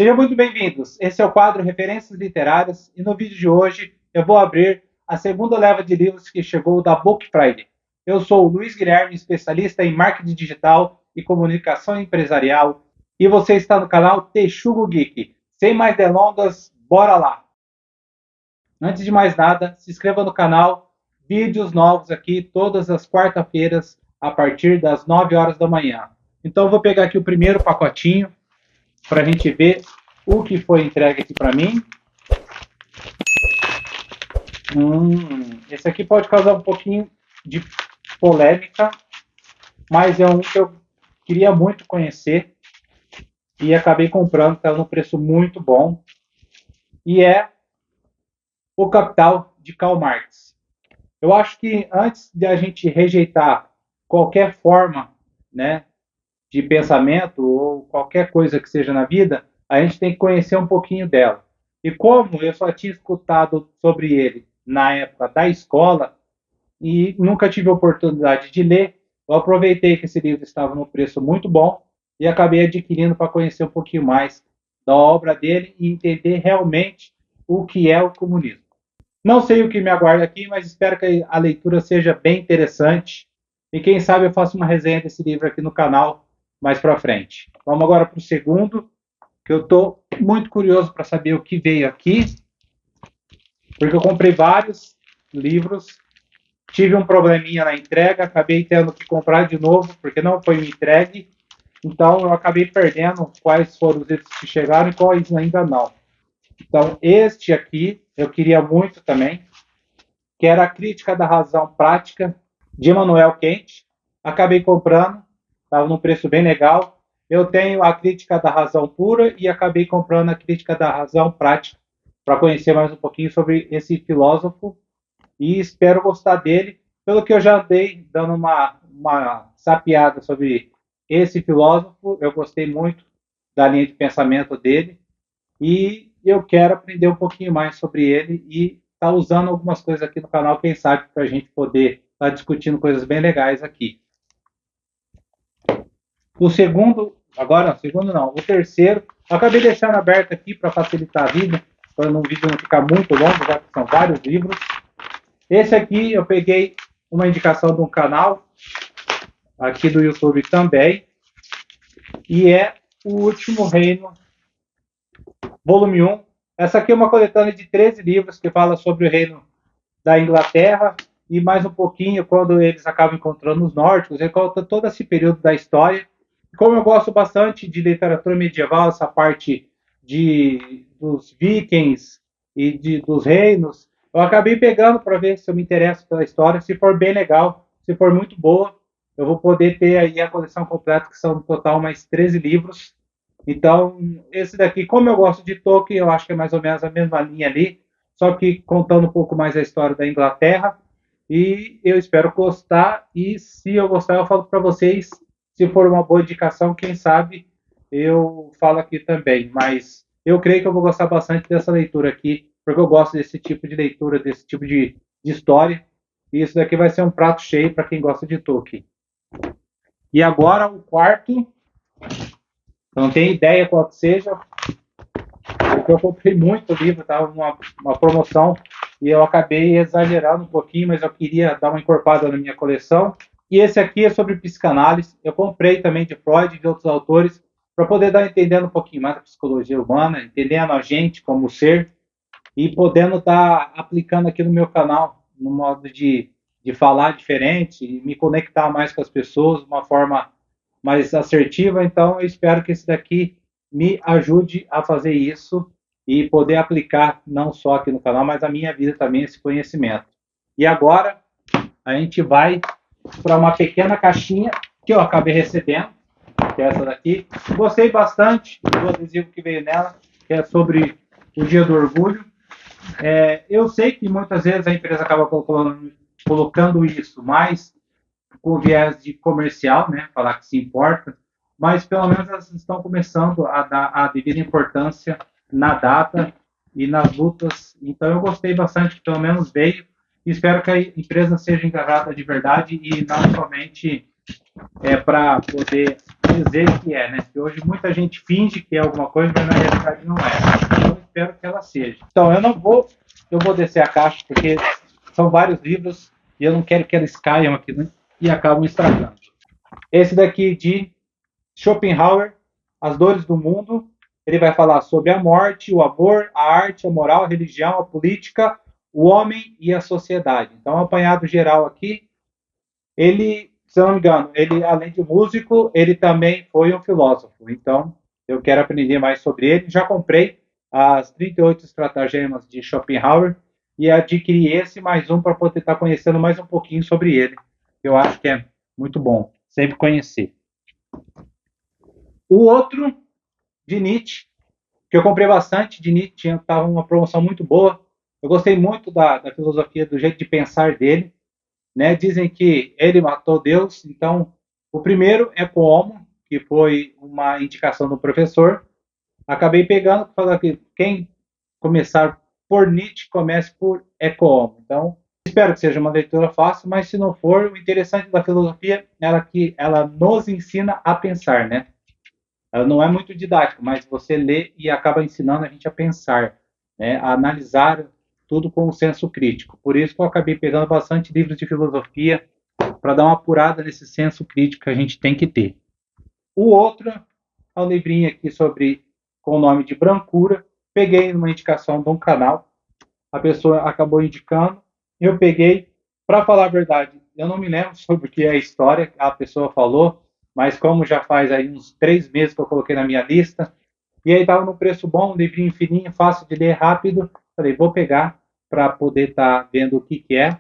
Sejam muito bem-vindos. Esse é o quadro Referências Literárias e no vídeo de hoje eu vou abrir a segunda leva de livros que chegou da Book Friday. Eu sou o Luiz Guilherme, especialista em marketing digital e comunicação empresarial, e você está no canal Texugo Geek. Sem mais delongas, bora lá! Antes de mais nada, se inscreva no canal, vídeos novos aqui todas as quarta-feiras a partir das 9 horas da manhã. Então eu vou pegar aqui o primeiro pacotinho para a gente ver o que foi entregue aqui para mim. Esse aqui pode causar um pouquinho de polêmica, mas é um que eu queria muito conhecer e acabei comprando, está num preço muito bom. E é O Capital, de Karl Marx. Eu acho que antes de a gente rejeitar qualquer forma, né, de pensamento ou qualquer coisa que seja na vida, a gente tem que conhecer um pouquinho dela. E como eu só tinha escutado sobre ele na época da escola e nunca tive a oportunidade de ler, eu aproveitei que esse livro estava num preço muito bom e acabei adquirindo para conhecer um pouquinho mais da obra dele e entender realmente o que é o comunismo. Não sei o que me aguarda aqui, mas espero que a leitura seja bem interessante. E quem sabe eu faço uma resenha desse livro aqui no canal mais para frente. Vamos agora para o segundo, que eu estou muito curioso para saber o que veio aqui, porque eu comprei vários livros, tive um probleminha na entrega, acabei tendo que comprar de novo, porque não foi me entregue, então eu acabei perdendo quais foram os livros que chegaram e quais ainda não. Então, este aqui eu queria muito também, que era a Crítica da Razão Prática, de Immanuel Kant. Acabei comprando, estava num preço bem legal. Eu tenho a Crítica da Razão Pura e acabei comprando a Crítica da Razão Prática, para conhecer mais um pouquinho sobre esse filósofo, e espero gostar dele. Pelo que eu já andei dando uma sapeada sobre esse filósofo, eu gostei muito da linha de pensamento dele, e eu quero aprender um pouquinho mais sobre ele e tá usando algumas coisas aqui no canal, quem sabe, para a gente poder estar discutindo coisas bem legais aqui. O segundo, agora, o segundo não, o terceiro, eu acabei deixando aberto aqui para facilitar a vida, para o vídeo não ficar muito longo, já que são vários livros. Esse aqui eu peguei uma indicação de um canal, aqui do YouTube também, e é O Último Reino, volume 1. Essa aqui é uma coletânea de 13 livros que fala sobre o reino da Inglaterra e mais um pouquinho quando eles acabam encontrando os nórdicos. Ele conta todo esse período da história. Como eu gosto bastante de literatura medieval, essa parte dos vikings e dos reinos, eu acabei pegando para ver se eu me interesso pela história. Se for bem legal, se for muito boa, eu vou poder ter aí a coleção completa, que são no total mais 13 livros. Então, esse daqui, como eu gosto de Tolkien, eu acho que é mais ou menos a mesma linha ali, só que contando um pouco mais a história da Inglaterra. E eu espero gostar, e se eu gostar, eu falo para vocês. Se for uma boa indicação, quem sabe eu falo aqui também. Mas eu creio que eu vou gostar bastante dessa leitura aqui, porque eu gosto desse tipo de leitura, desse tipo de história. E isso daqui vai ser um prato cheio para quem gosta de Tolkien. E agora o quarto, eu não tenho ideia qual que seja, porque eu comprei muito livro, estava uma promoção, e eu acabei exagerando um pouquinho, mas eu queria dar uma encorpada na minha coleção. E esse aqui é sobre psicanálise. Eu comprei também de Freud e de outros autores, para poder dar entendendo um pouquinho mais da psicologia humana, entendendo a gente como ser, e podendo estar aplicando aqui no meu canal, no modo de falar diferente, e me conectar mais com as pessoas de uma forma mais assertiva. Então eu espero que esse daqui me ajude a fazer isso e poder aplicar não só aqui no canal, mas na minha vida também esse conhecimento. E agora a gente vai para uma pequena caixinha que eu acabei recebendo, que é essa daqui. Gostei bastante do adesivo que veio nela, que é sobre o Dia do Orgulho. Eu sei que muitas vezes a empresa acaba colocando isso mais com viés de comercial, né, falar que se importa, mas pelo menos elas estão começando a dar a devida importância na data e nas lutas. Então eu gostei bastante que pelo menos veio, e espero que a empresa seja engajada de verdade e não somente para poder dizer que é, né? Porque hoje muita gente finge que é alguma coisa, mas na realidade não é. Então eu espero que ela seja. Então eu vou descer a caixa, porque são vários livros e eu não quero que eles caiam aqui, né? E acabam estragando. Esse daqui de Schopenhauer, As Dores do Mundo. Ele vai falar sobre a morte, o amor, a arte, a moral, a religião, a política, o homem e a sociedade. Então, um apanhado geral aqui. Ele, se eu não me engano, ele, além de músico, ele também foi um filósofo. Então, eu quero aprender mais sobre ele. Já comprei as 38 estratagemas de Schopenhauer e adquiri esse mais um para poder estar conhecendo mais um pouquinho sobre ele. Eu acho que é muito bom sempre conhecer. O outro, de Nietzsche, que eu comprei bastante de Nietzsche, estava uma promoção muito boa. Eu gostei muito da filosofia, do jeito de pensar dele. Né? Dizem que ele matou Deus. Então, o primeiro é Como, que foi uma indicação do professor. Acabei pegando, falando que quem começar por Nietzsche, comece por Eco Homo. Então, espero que seja uma leitura fácil, mas se não for, o interessante da filosofia é que ela nos ensina a pensar, né? Ela não é muito didática, mas você lê e acaba ensinando a gente a pensar, né? A analisar tudo com um senso crítico. Por isso que eu acabei pegando bastante livros de filosofia para dar uma apurada nesse senso crítico que a gente tem que ter. O outro é um livrinho aqui sobre com o nome de Brancura. Peguei numa indicação de um canal, a pessoa acabou indicando, eu peguei. Para falar a verdade, eu não me lembro sobre o que é a história que a pessoa falou, mas como já faz aí uns 3 meses que eu coloquei na minha lista, e aí estava no preço bom, um livrinho fininho, fácil de ler, rápido, falei, vou pegar para poder estar vendo o que é,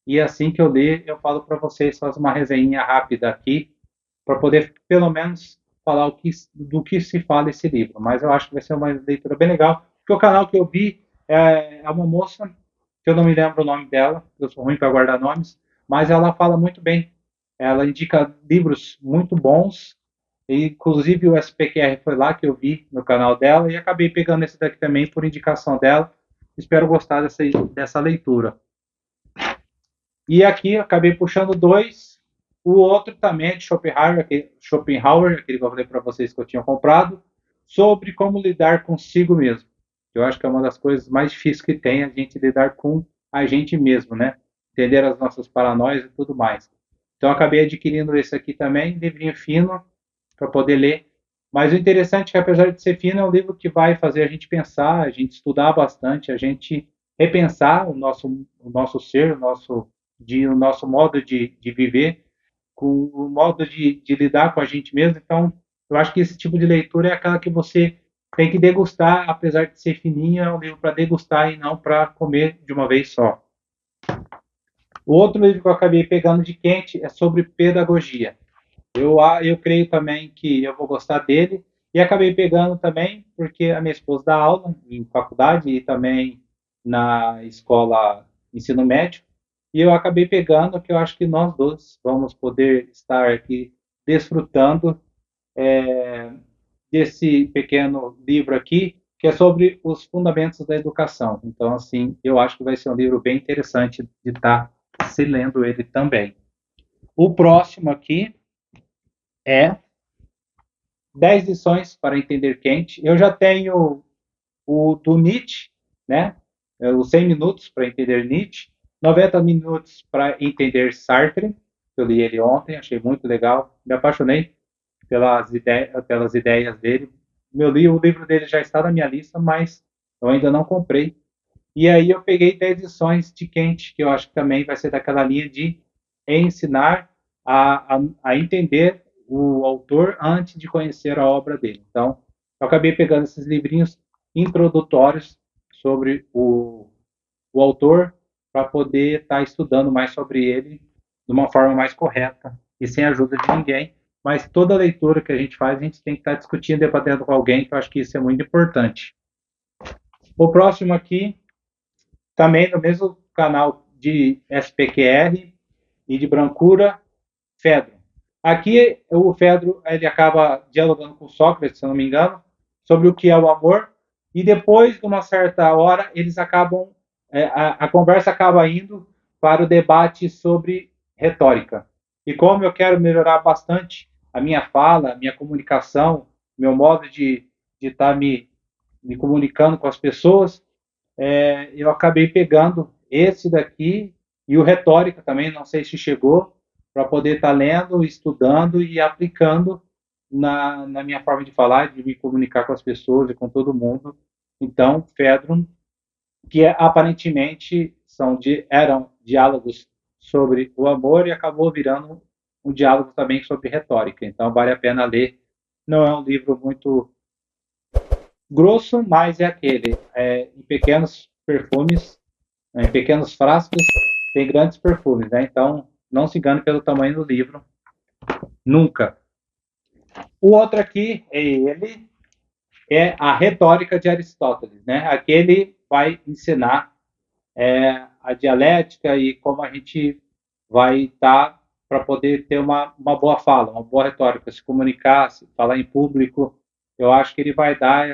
e assim que eu ler, eu falo para vocês, faço uma resenha rápida aqui, para poder pelo menos falar do que se fala esse livro. Mas eu acho que vai ser uma leitura bem legal, porque o canal que eu vi é uma moça, que eu não me lembro o nome dela, eu sou ruim para guardar nomes, mas ela fala muito bem. Ela indica livros muito bons, e, inclusive o SPQR foi lá que eu vi no canal dela, e acabei pegando esse daqui também por indicação dela. Espero gostar dessa leitura. E aqui eu acabei puxando dois. O outro também é de Schopenhauer, aquele que eu falei para vocês que eu tinha comprado, sobre como lidar consigo mesmo. Eu acho que é uma das coisas mais difíceis que tem, a gente lidar com a gente mesmo, né? Entender as nossas paranoias e tudo mais. Então eu acabei adquirindo esse aqui também, livrinho fino, para poder ler. Mas o interessante é que, apesar de ser fino, é um livro que vai fazer a gente pensar, a gente estudar bastante, a gente repensar o nosso ser, o nosso modo de viver, com o modo de lidar com a gente mesmo. Então, eu acho que esse tipo de leitura é aquela que você tem que degustar, apesar de ser fininho, é um livro para degustar e não para comer de uma vez só. O outro livro que eu acabei pegando de quente é sobre pedagogia. Eu creio também que eu vou gostar dele. E acabei pegando também porque a minha esposa dá aula em faculdade e também na escola ensino médio. E eu acabei pegando que eu acho que nós dois vamos poder estar aqui desfrutando desse pequeno livro aqui, que é sobre os fundamentos da educação. Então, assim, eu acho que vai ser um livro bem interessante de estar se lendo ele também. O próximo aqui é 10 lições para entender Kant. Eu já tenho o do Nietzsche, né? Os 100 minutos para entender Nietzsche, 90 minutos para entender Sartre. Eu li ele ontem, achei muito legal, me apaixonei pelas ideias dele. O livro dele já está na minha lista, mas eu ainda não comprei. E aí eu peguei 10 lições de Kant, que eu acho que também vai ser daquela linha de ensinar a entender o autor antes de conhecer a obra dele. Então, eu acabei pegando esses livrinhos introdutórios sobre o autor para poder estar estudando mais sobre ele de uma forma mais correta e sem a ajuda de ninguém. Mas toda leitura que a gente faz, a gente tem que estar discutindo, debatendo com alguém, que eu acho que isso é muito importante. O próximo aqui, também no mesmo canal de SPQR e de Brancura, Fedro. Aqui o Fedro ele acaba dialogando com Sócrates, se eu não me engano, sobre o que é o amor, e depois de uma certa hora eles acabam a conversa acaba indo para o debate sobre retórica. E como eu quero melhorar bastante a minha fala, a minha comunicação, meu modo de estar me comunicando com as pessoas, eu acabei pegando esse daqui e o retórica também, não sei se chegou, para poder estar lendo, estudando e aplicando na minha forma de falar, de me comunicar com as pessoas e com todo mundo. Então, Fedro, que aparentemente eram diálogos sobre o amor e acabou virando um diálogo também sobre retórica. Então, vale a pena ler. Não é um livro muito grosso, mas é aquele. Em pequenos perfumes, em pequenos frascos, tem grandes perfumes. Né? Então, não se engane pelo tamanho do livro. Nunca. O outro aqui é a retórica de Aristóteles. Né? Aqui ele vai ensinar a dialética e como a gente vai estar para poder ter uma boa fala, uma boa retórica, se comunicar, se falar em público. Eu acho que ele vai dar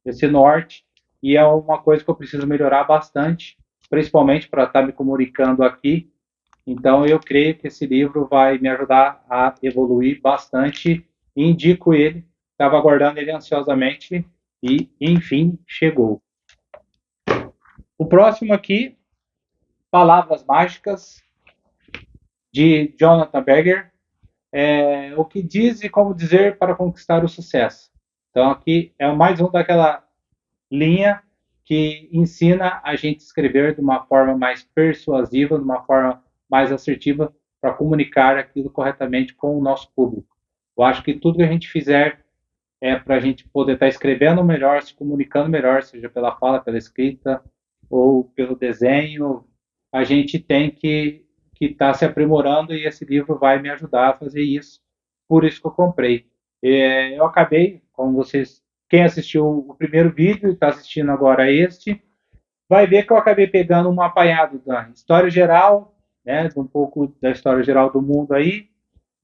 esse norte e é uma coisa que eu preciso melhorar bastante, principalmente para estar me comunicando aqui. Então, eu creio que esse livro vai me ajudar a evoluir bastante e indico ele. Estava aguardando ele ansiosamente e, enfim, chegou. O próximo aqui, Palavras Mágicas, de Jonathan Berger. O que diz e como dizer para conquistar o sucesso. Então, aqui é mais um daquela linha que ensina a gente a escrever de uma forma mais persuasiva, de uma forma mais assertiva, para comunicar aquilo corretamente com o nosso público. Eu acho que tudo que a gente fizer para a gente poder estar escrevendo melhor, se comunicando melhor, seja pela fala, pela escrita ou pelo desenho, a gente tem que estar se aprimorando e esse livro vai me ajudar a fazer isso. Por isso que eu comprei. Eu acabei, como vocês, quem assistiu o primeiro vídeo e está assistindo agora este, vai ver que eu acabei pegando um apanhado da história geral, né, um pouco da história geral do mundo aí,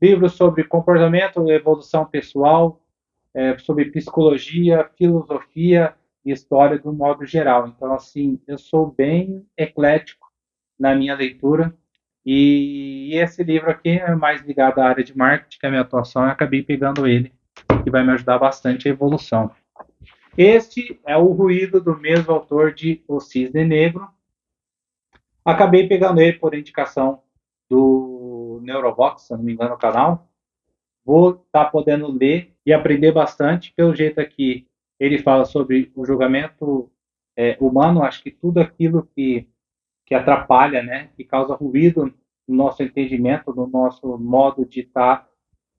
livros sobre comportamento, evolução pessoal, sobre psicologia, filosofia e história do modo geral. Então, assim, eu sou bem eclético na minha leitura e esse livro aqui é mais ligado à área de marketing, que é a minha atuação, e acabei pegando ele, que vai me ajudar bastante a evolução. Este é o ruído do mesmo autor de O Cisne Negro. Acabei pegando ele por indicação do Neurobox, se não me engano, o canal. Vou estar podendo ler e aprender bastante. Pelo jeito aqui, ele fala sobre o julgamento humano. Acho que tudo aquilo que atrapalha, né, que causa ruído no nosso entendimento, no nosso modo de estar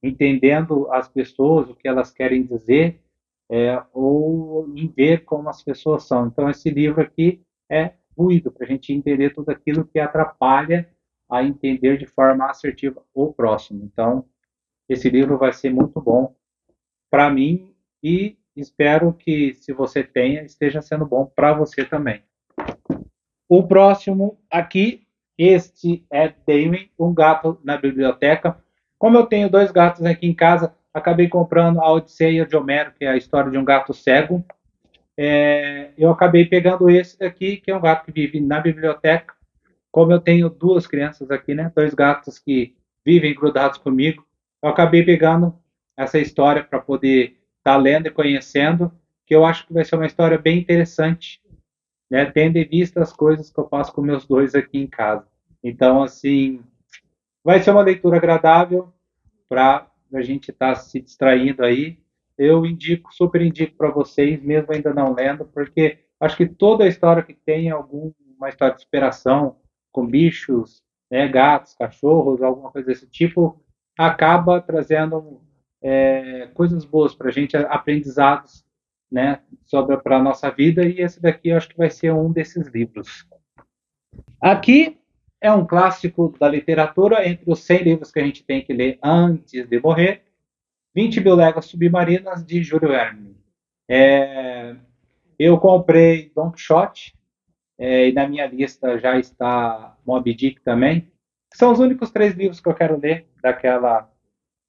entendendo as pessoas, o que elas querem dizer, ou em ver como as pessoas são. Então, esse livro aqui é ruído, para a gente entender tudo aquilo que atrapalha a entender de forma assertiva o próximo. Então, esse livro vai ser muito bom para mim e espero que, se você tenha, esteja sendo bom para você também. O próximo aqui, este é Damien, um gato na biblioteca. Como eu tenho dois gatos aqui em casa, acabei comprando a Odisseia de Homero, que é a história de um gato cego. Eu acabei pegando esse daqui, que é um gato que vive na biblioteca. Como eu tenho duas crianças aqui, né, dois gatos que vivem grudados comigo, eu acabei pegando essa história para poder estar lendo e conhecendo, que eu acho que vai ser uma história bem interessante, né, tendo em vista as coisas que eu faço com meus dois aqui em casa. Então, assim, vai ser uma leitura agradável para a gente estar se distraindo aí. Eu indico, super indico para vocês, mesmo ainda não lendo, porque acho que toda a história que tem alguma história de superação com bichos, né, gatos, cachorros, alguma coisa desse tipo, acaba trazendo coisas boas para a gente, aprendizados, né, sobre para a nossa vida, e esse daqui eu acho que vai ser um desses livros. Aqui é um clássico da literatura, entre os 100 livros que a gente tem que ler antes de morrer, 20 mil léguas submarinas, de Júlio Verne. Eu comprei Don Quixote, e na minha lista já está Moby Dick também. São os únicos 3 livros que eu quero ler daquela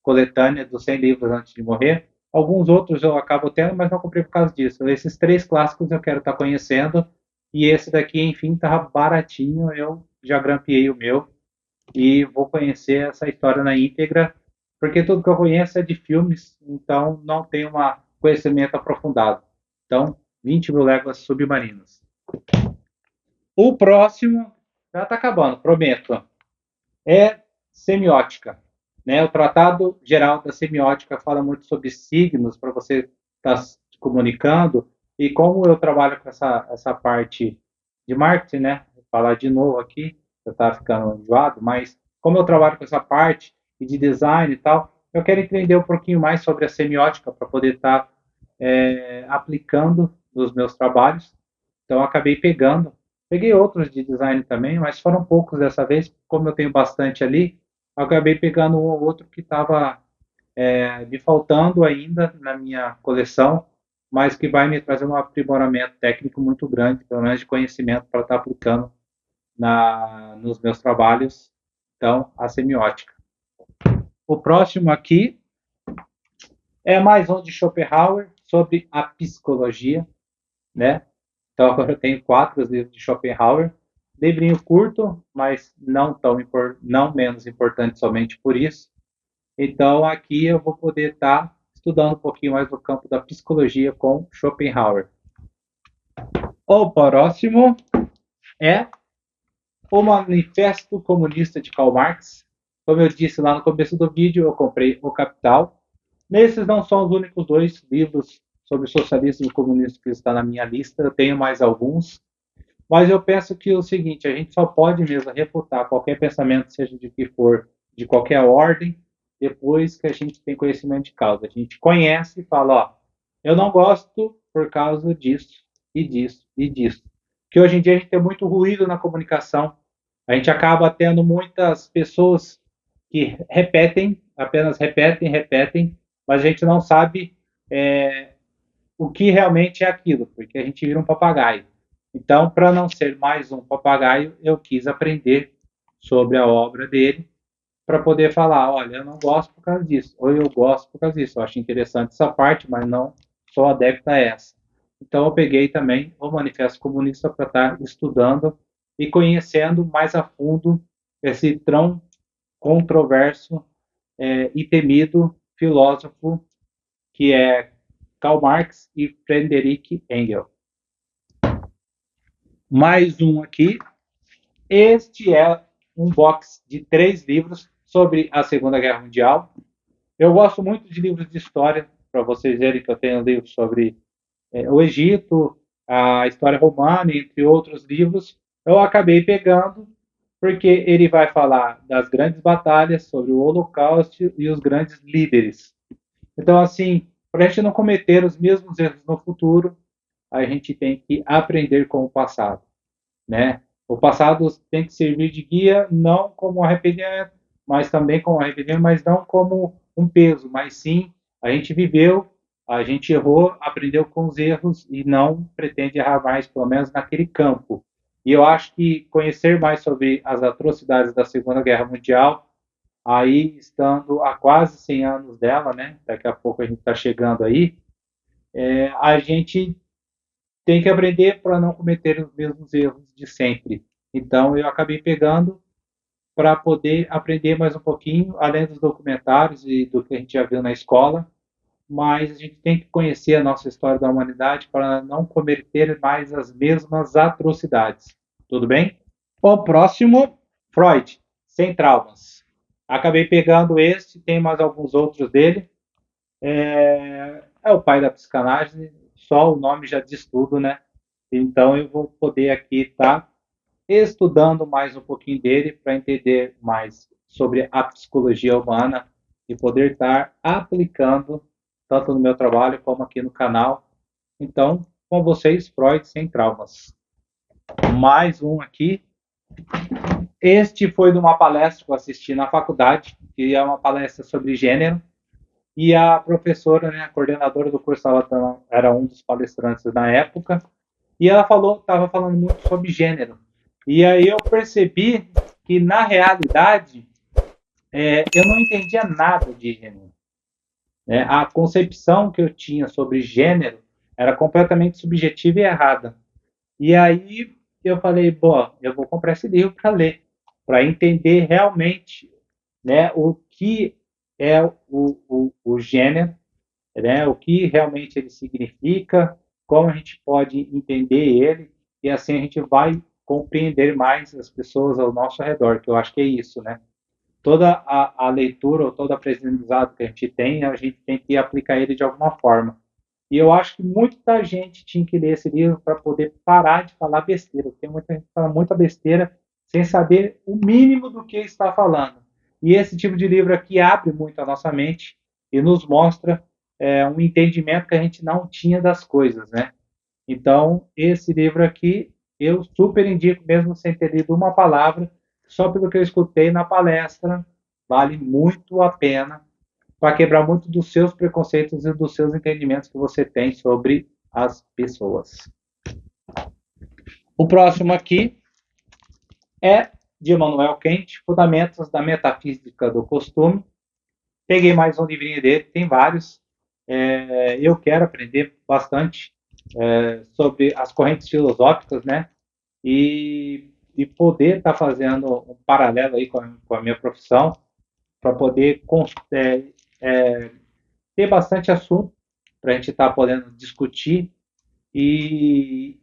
coletânea dos 100 livros antes de morrer. Alguns outros eu acabo tendo, mas não comprei por causa disso. Esses 3 clássicos eu quero estar conhecendo. E esse daqui, enfim, estava baratinho. Eu já grampeei o meu. e vou conhecer essa história na íntegra, porque tudo que eu conheço é de filmes, então não tenho um conhecimento aprofundado. Então, 20 mil léguas submarinas. O próximo, já está acabando, prometo, é semiótica. Né? O Tratado Geral da Semiótica fala muito sobre signos para você estar se comunicando, e como eu trabalho com essa parte de marketing, né? Vou falar de novo aqui, eu estava ficando enjoado, mas como eu trabalho com essa parte e de design e tal, eu quero entender um pouquinho mais sobre a semiótica para poder estar aplicando nos meus trabalhos. Então, eu acabei peguei outros de design também, mas foram poucos dessa vez, como eu tenho bastante ali, eu acabei pegando um ou outro que estava me faltando ainda na minha coleção, mas que vai me trazer um aprimoramento técnico muito grande, pelo menos de conhecimento para estar aplicando nos meus trabalhos. Então, a semiótica. O próximo aqui é mais um de Schopenhauer sobre a psicologia, né? Então agora eu tenho 4 livros de Schopenhauer, livrinho curto, mas não menos importante somente por isso. Então aqui eu vou poder estar estudando um pouquinho mais no campo da psicologia com Schopenhauer. O próximo é o Manifesto Comunista de Karl Marx. Como eu disse lá no começo do vídeo, eu comprei O Capital. Nesses não são os únicos 2 livros sobre socialismo e comunismo que está na minha lista, eu tenho mais alguns. Mas eu penso que é o seguinte, a gente só pode mesmo refutar qualquer pensamento, seja de que for, de qualquer ordem, depois que a gente tem conhecimento de causa. A gente conhece e fala, ó, eu não gosto por causa disso, e disso, e disso. Porque hoje em dia a gente tem muito ruído na comunicação, a gente acaba tendo muitas pessoas que repetem, apenas repetem, mas a gente não sabe o que realmente é aquilo, porque a gente vira um papagaio. Então, para não ser mais um papagaio, eu quis aprender sobre a obra dele para poder falar, olha, eu não gosto por causa disso, ou eu gosto por causa disso. Eu acho interessante essa parte, mas não sou adepto a essa. Então, eu peguei também o Manifesto Comunista para estar estudando e conhecendo mais a fundo esse tão controverso e temido filósofo que é Karl Marx e Friedrich Engels. Mais um aqui. Este é um box de 3 livros sobre a Segunda Guerra Mundial. Eu gosto muito de livros de história, para vocês verem que eu tenho livros sobre o Egito, a história romana, entre outros livros. Eu acabei pegando porque ele vai falar das grandes batalhas, sobre o Holocausto e os grandes líderes. Então, assim, para a gente não cometer os mesmos erros no futuro, a gente tem que aprender com o passado, né? O passado tem que servir de guia, não como arrependimento, mas também como arrependimento, mas não como um peso, mas sim a gente viveu, a gente errou, aprendeu com os erros e não pretende errar mais, pelo menos naquele campo. E eu acho que conhecer mais sobre as atrocidades da Segunda Guerra Mundial, aí estando há quase 100 anos dela, né? Daqui a pouco a gente está chegando aí, a gente tem que aprender para não cometer os mesmos erros de sempre. Então, eu acabei pegando para poder aprender mais um pouquinho, além dos documentários e do que a gente já viu na escola, mas a gente tem que conhecer a nossa história da humanidade para não cometer mais as mesmas atrocidades. Tudo bem? O próximo, Freud, Sem Traumas. Acabei pegando este, tem mais alguns outros dele. É o pai da psicanálise, só o nome já diz tudo, né? Então eu vou poder aqui estar estudando mais um pouquinho dele para entender mais sobre a psicologia humana e poder estar aplicando tanto no meu trabalho como aqui no canal. Então, com vocês, Freud Sem Traumas. Mais um aqui. Este foi de uma palestra que eu assisti na faculdade, que é uma palestra sobre gênero. E a professora, né, a coordenadora do curso, ela era um dos palestrantes na época, e ela estava falando muito sobre gênero. E aí eu percebi que, na realidade, eu não entendia nada de gênero. Né? A concepção que eu tinha sobre gênero era completamente subjetiva e errada. E aí eu falei, bom, eu vou comprar esse livro para ler, para entender realmente, né, o que é o gênero, né, o que realmente ele significa, como a gente pode entender ele, e assim a gente vai compreender mais as pessoas ao nosso redor, que eu acho que é isso, né? Toda a leitura ou todo aprendizado que a gente tem que aplicar ele de alguma forma. E eu acho que muita gente tinha que ler esse livro para poder parar de falar besteira. Tem muita gente que fala muita besteira sem saber o mínimo do que está falando. E esse tipo de livro aqui abre muito a nossa mente e nos mostra um entendimento que a gente não tinha das coisas, né? Então, esse livro aqui eu super indico, mesmo sem ter lido uma palavra, só pelo que eu escutei na palestra, vale muito a pena para quebrar muito dos seus preconceitos e dos seus entendimentos que você tem sobre as pessoas. O próximo aqui é de Immanuel Kant, Fundamentos da Metafísica do Costume. Peguei mais um livrinho dele, tem vários. Eu quero aprender bastante sobre as correntes filosóficas, né? E poder estar fazendo um paralelo aí com a minha profissão, para poder ter bastante assunto para a gente estar podendo discutir e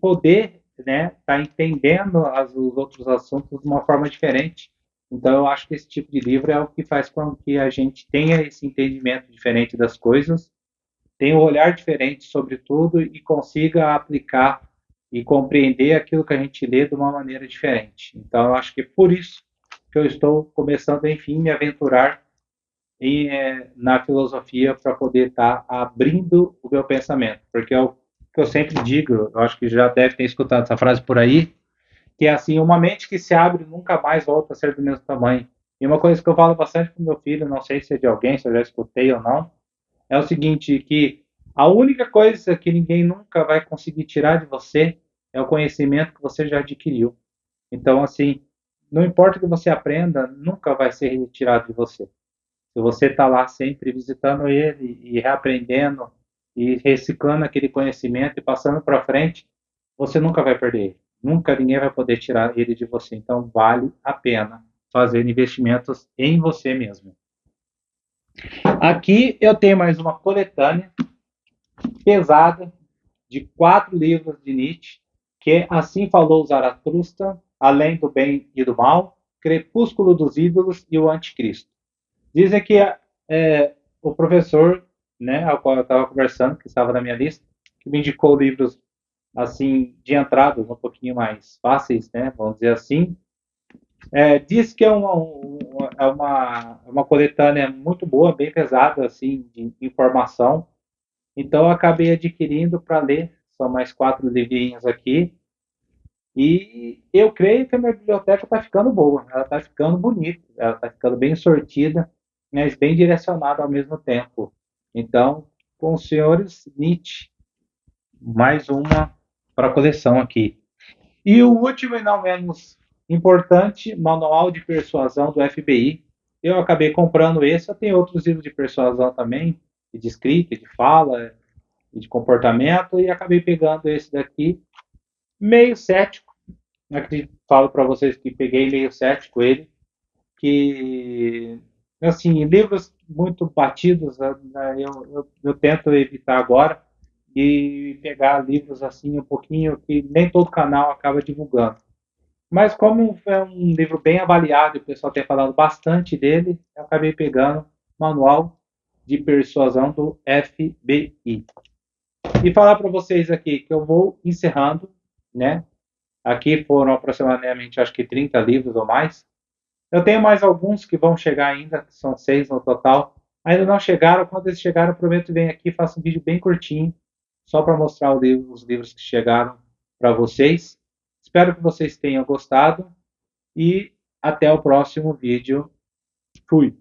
poder, né, estar entendendo os outros assuntos de uma forma diferente. Então, eu acho que esse tipo de livro é o que faz com que a gente tenha esse entendimento diferente das coisas, tenha um olhar diferente sobre tudo e consiga aplicar e compreender aquilo que a gente lê de uma maneira diferente. Então, eu acho que é por isso que eu estou começando, enfim, me aventurar na filosofia para poder estar abrindo o meu pensamento, porque é o que eu sempre digo, eu acho que já deve ter escutado essa frase por aí, que é assim, uma mente que se abre nunca mais volta a ser do mesmo tamanho. E uma coisa que eu falo bastante para o meu filho, não sei se é de alguém, se eu já escutei ou não, é o seguinte, que a única coisa que ninguém nunca vai conseguir tirar de você é o conhecimento que você já adquiriu. Então, assim, não importa o que você aprenda, nunca vai ser retirado de você. Se você está lá sempre visitando ele e reaprendendo e reciclando aquele conhecimento e passando para frente, você nunca vai perder ele. Nunca ninguém vai poder tirar ele de você. Então, vale a pena fazer investimentos em você mesmo. Aqui eu tenho mais uma coletânea pesada de 4 livros de Nietzsche, que é Assim Falou Zaratustra, Além do Bem e do Mal, Crepúsculo dos Ídolos e o Anticristo. Dizem que o professor, né, ao qual eu estava conversando, que estava na minha lista, que me indicou livros assim de entradas um pouquinho mais fáceis, né, vamos dizer assim, diz que é uma coletânea muito boa, bem pesada assim de informação. Então eu acabei adquirindo para ler. São mais 4 livrinhos aqui. E eu creio que a minha biblioteca está ficando boa, ela está ficando bonita, ela está ficando bem sortida, mas bem direcionada ao mesmo tempo. Então, com os senhores Nietzsche, mais uma para a coleção aqui. E o último e não menos importante, Manual de Persuasão do FBI. Eu acabei comprando esse, eu tenho outros livros de persuasão também, de escrita, de fala, de comportamento, e acabei pegando esse daqui, meio cético. Aqui falo para vocês que peguei meio cético ele, que assim, livros muito batidos, né, eu tento evitar agora e pegar livros assim um pouquinho que nem todo canal acaba divulgando. Mas como é um livro bem avaliado e o pessoal tem falado bastante dele, eu acabei pegando Manual de Persuasão do FBI. E falar para vocês aqui que eu vou encerrando, né? Aqui foram aproximadamente, acho que 30 livros ou mais. Eu tenho mais alguns que vão chegar ainda, que são 6 no total. Ainda não chegaram. Quando eles chegaram, eu prometo vir aqui e faço um vídeo bem curtinho, só para mostrar os livros que chegaram para vocês. Espero que vocês tenham gostado e até o próximo vídeo. Fui!